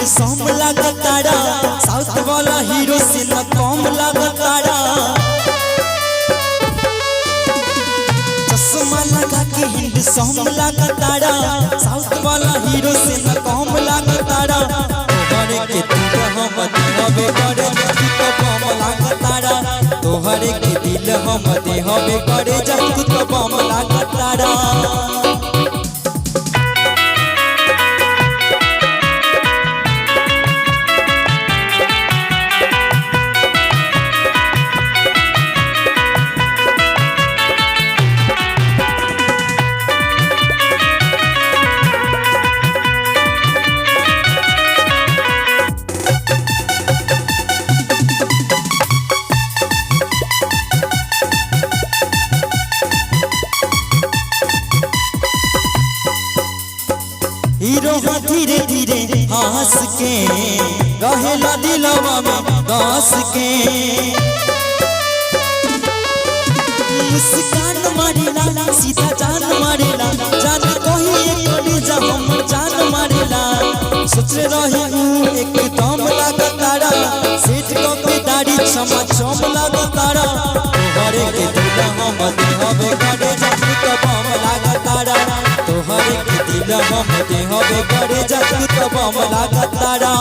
Handsome लगतारा, south वाला hero से न कम लगतारा। चश्मा लगा के हैंडसम लगतारा, साउथ वाला हीरो से न कम लगतारा। तोहरे के दिल हम देहबे करे तू तो बम लगतारा, तोहरे के दिल हम देहबे करे तू तो बम लगतारा। हीरो धीरे धीरे हंस के रहेला दिलवा में दस के, मुस्कान मारेला सीधा जान मारेला, जान कही एक जा हमर जान मारेला। सोचले रही एकदम लगतारा, सेठ के दाढ़ी क्षमा चम लगतारा। तोहरे के दिल हम देहबे करे तू तो बम लगतारा, तोहरे के दिल हम देहबे करे तू तो बम लगतारा।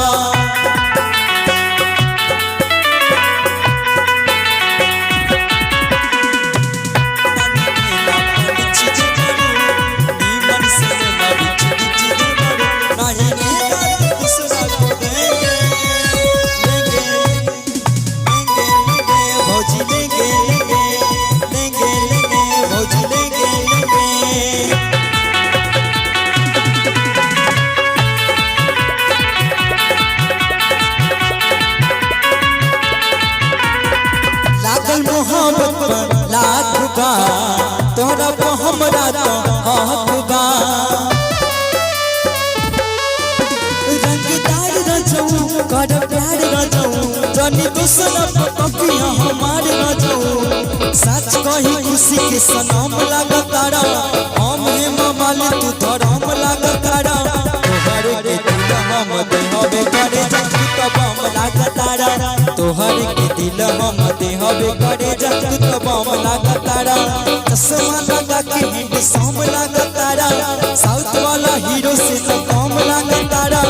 मोहब्बत पर लाख बा, तोहरा पे हमरा तो हक बा। रंगदार रजऊ कर प्यार रजऊ, जानी दूसरा पपिया हमार रजऊ। सच कही खुशी के सनम लगतारा, हम हे मामाली तू धरम लगतारा। तोहरे के दिल हम देहबे करे तू तो बम लगतारा, तोहरे के दिल हम देहबे करे तू तो बम लगतारा। चश्मा लगा के हैंडसम लगतारा, साउथ वाला हीरो से न कम लगतारा।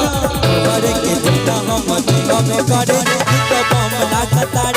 तोहरे के दिल हम देहबे करे तू तो बम लगतारा।